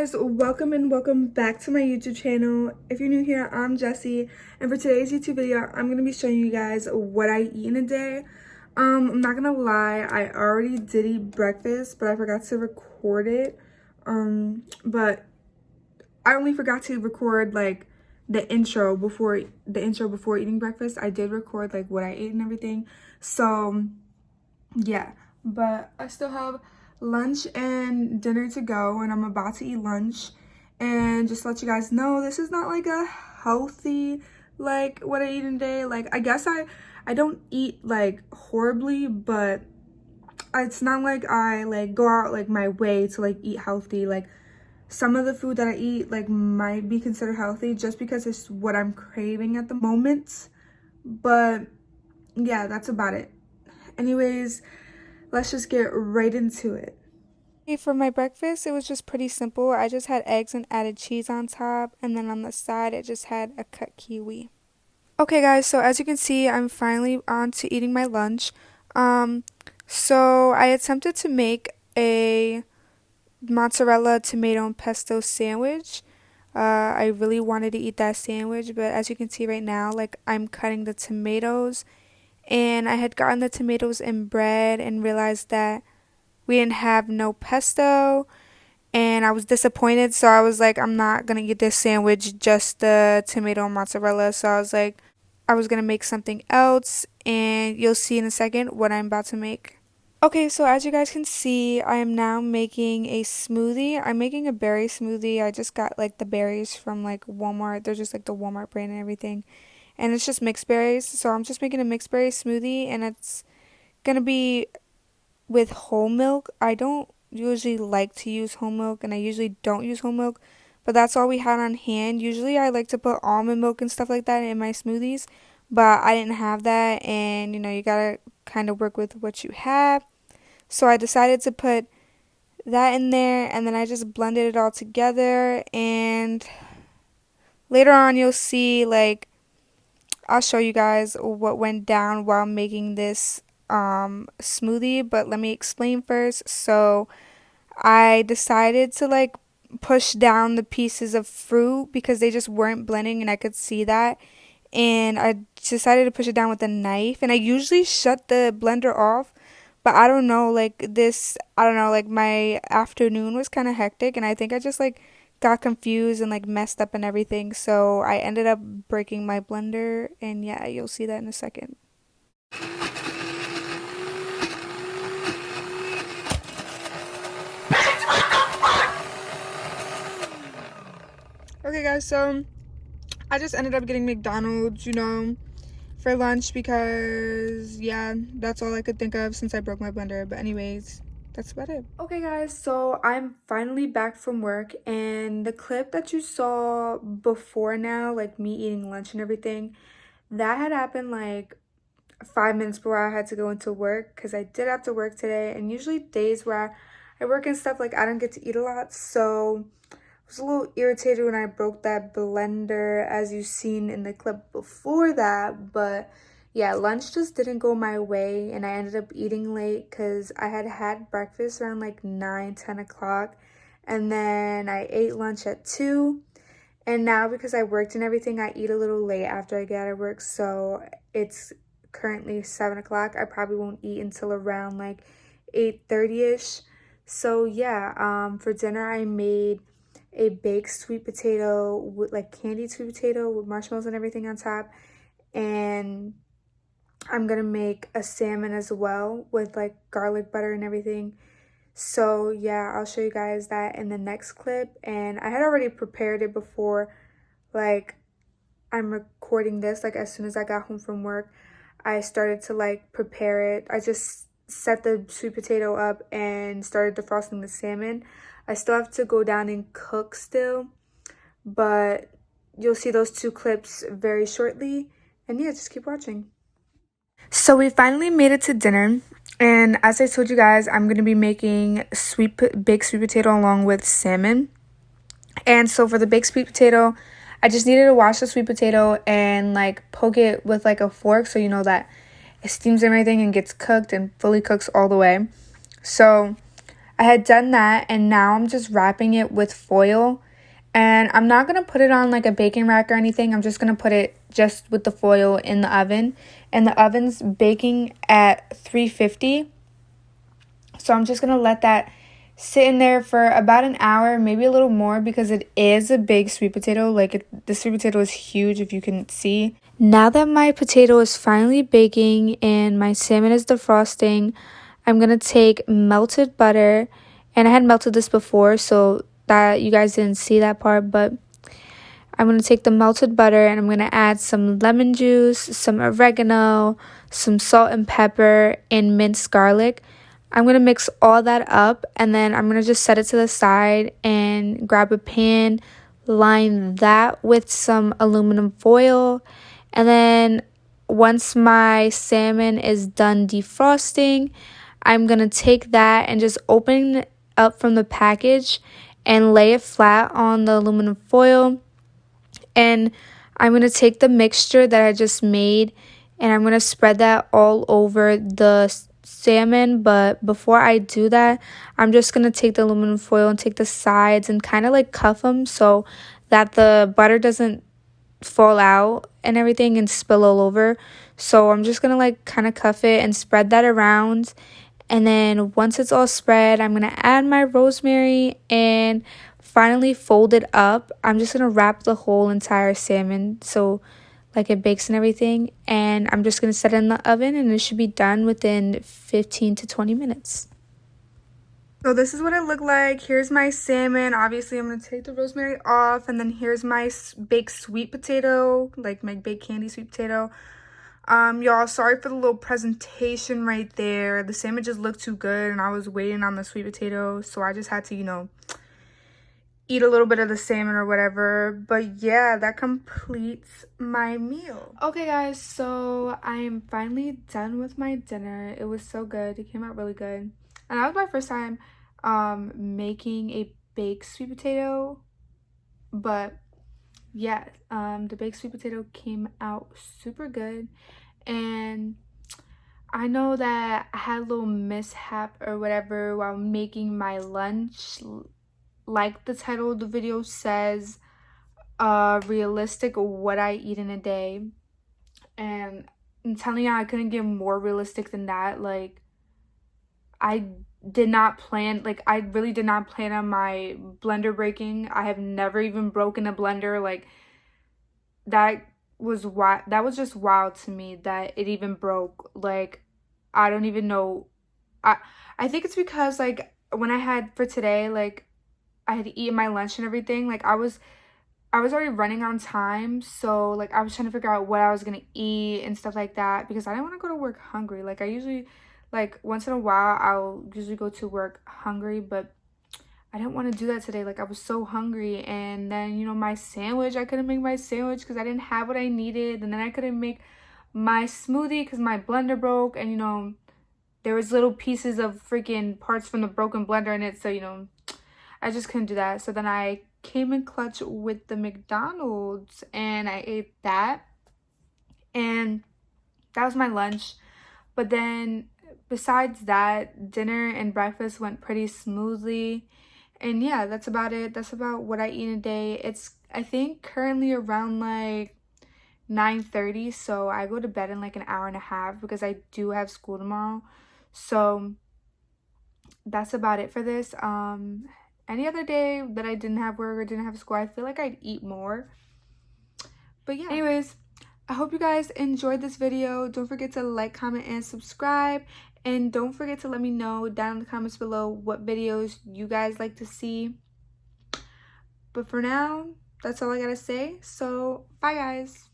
guys, welcome back to my YouTube channel. If you're new here, I'm Jessie, and for today's YouTube video I'm going to be showing you guys what I eat in a day. I'm not gonna lie, I already did eat breakfast, but I forgot to record it. But I only forgot to record like the intro before eating breakfast. I did record like what I ate and everything. So yeah, but I still have lunch and dinner to go, and I'm about to eat lunch. And just to let you guys know, this is not like a healthy like what I eat in a day. Like I guess I don't eat like horribly, but it's not like I like go out like my way to like eat healthy. Like some of the food that I eat like might be considered healthy just because it's what I'm craving at the moment. But yeah, that's about it. Anyways, let's just get right into it. For my breakfast, it was just pretty simple. I just had eggs and added cheese on top, and then on the side, it just had a cut kiwi. Okay, guys, so as you can see, I'm finally on to eating my lunch. Um, so I attempted to make a mozzarella tomato and pesto sandwich. I really wanted to eat that sandwich, but as you can see right now, like I'm cutting the tomatoes, and I had gotten the tomatoes in bread and realized that we didn't have no pesto, and I was disappointed. So I was like, I'm not gonna get this sandwich, just the tomato and mozzarella. So I was like, I was gonna make something else, and you'll see in a second what I'm about to make. Okay, so as you guys can see, I am now making a smoothie. I'm making a berry smoothie. I just got like the berries from like Walmart. They're just like the Walmart brand and everything. And it's just mixed berries. So I'm just making a mixed berry smoothie, and it's gonna be with whole milk. I don't usually like to use whole milk, and I usually don't use whole milk, but that's all we had on hand. Usually I like to put almond milk and stuff like that in my smoothies, but I didn't have that, and you gotta kind of work with what you have. So I decided to put that in there, and then I just blended it all together, and later on you'll see, like, I'll show you guys what went down while making this smoothie, but let me explain first. So I decided to like push down the pieces of fruit because they just weren't blending, and I could see that. And I decided to push it down with a knife, and I usually shut the blender off, but I don't know, like I don't know, like my afternoon was kind of hectic, and I think I just like got confused and like messed up and everything. So I ended up breaking my blender, and yeah, you'll see that in a second. Okay, guys, so I just ended up getting McDonald's, for lunch because, yeah, that's all I could think of since I broke my blender. But anyways, that's about it. Okay, guys, so I'm finally back from work, and the clip that you saw before now, like me eating lunch and everything, that had happened like 5 minutes before I had to go into work, because I did have to work today, and usually days where I work and stuff, like I don't get to eat a lot, so I was a little irritated when I broke that blender, as you've seen in the clip before that. But yeah, lunch just didn't go my way, and I ended up eating late because I had had breakfast around like 9-10 o'clock, and then I ate lunch at 2. And now because I worked and everything, I eat a little late after I get out of work, so it's currently 7 o'clock. I probably won't eat until around like 8:30ish. So yeah, for dinner I made a baked sweet potato with like candied sweet potato with marshmallows and everything on top, and I'm gonna make a salmon as well with like garlic butter and everything. So yeah, I'll show you guys that in the next clip. And I had already prepared it before, like I'm recording this. Like as soon as I got home from work, I started to like prepare it. I just set the sweet potato up and started defrosting the salmon. I still have to go down and cook still, but you'll see those two clips very shortly. And yeah, just keep watching. So we finally made it to dinner, and as I told you guys, I'm going to be making baked sweet potato along with salmon. And so for the baked sweet potato, I just needed to wash the sweet potato and like poke it with like a fork, so you know that it steams and everything and gets cooked and fully cooks all the way. So I had done that, and now I'm just wrapping it with foil. And I'm not going to put it on like a baking rack or anything. I'm just going to put it just with the foil in the oven. And the oven's baking at 350. So I'm just going to let that sit in there for about an hour, maybe a little more, because it is a big sweet potato. Like the sweet potato is huge, if you can see. Now that my potato is finally baking and my salmon is defrosting, I'm going to take melted butter. And I had melted this before, so that you guys didn't see that part, but I'm going to take the melted butter and I'm going to add some lemon juice, some oregano, some salt and pepper, and minced garlic. I'm going to mix all that up, and then I'm going to just set it to the side and grab a pan, line that with some aluminum foil, and then once my salmon is done defrosting, I'm going to take that and just open it up from the package and lay it flat on the aluminum foil. And I'm going to take the mixture that I just made and I'm going to spread that all over the salmon. But before I do that, I'm just going to take the aluminum foil and take the sides and kind of like cuff them so that the butter doesn't fall out and everything and spill all over. So I'm just going to like kind of cuff it and spread that around. And then once it's all spread, I'm going to add my rosemary and finally fold it up. I'm just going to wrap the whole entire salmon so like it bakes and everything. And I'm just going to set it in the oven and it should be done within 15 to 20 minutes. So this is what it looked like. Here's my salmon. Obviously, I'm going to take the rosemary off. And then here's my baked sweet potato, like my baked candy sweet potato. Y'all, sorry for the little presentation right there. The salmon just looked too good and I was waiting on the sweet potato, so I just had to, you know, eat a little bit of the salmon or whatever. But yeah, that completes my meal. Okay guys, so I am finally done with my dinner. It was so good. It came out really good. And that was my first time making a baked sweet potato, but yeah, the baked sweet potato came out super good. And I know that I had a little mishap or whatever while making my lunch. Like the title of the video says, realistic what I eat in a day. And I'm telling you, I couldn't get more realistic than that. Like, I did not plan, like, I really did not plan on my blender breaking. I have never even broken a blender. Like, that was just wild to me that it even broke. Like, I don't even know. I think it's because, like, when I had for today, like, I had eaten my lunch and everything. Like, I was already running on time, so like I was trying to figure out what I was gonna eat and stuff like that because I didn't want to go to work hungry. Like, I usually, like, once in a while I'll usually go to work hungry, but I didn't want to do that today. Like, I was so hungry. And then, you know, my sandwich, I couldn't make my sandwich because I didn't have what I needed. And then I couldn't make my smoothie because my blender broke. And, you know, there was little pieces of freaking parts from the broken blender in it. So, you know, I just couldn't do that. So then I came in clutch with the McDonald's and I ate that. And that was my lunch. But then besides that, dinner and breakfast went pretty smoothly. And yeah, that's about it. That's about what I eat in a day. It's, I think, currently around like 9:30. So I go to bed in like an hour and a half because I do have school tomorrow. So that's about it for this. Any other day that I didn't have work or didn't have school, I feel like I'd eat more. But yeah, anyways, I hope you guys enjoyed this video. Don't forget to like, comment, and subscribe. And don't forget to let me know down in the comments below what videos you guys like to see. But for now, that's all I gotta say. So, bye guys.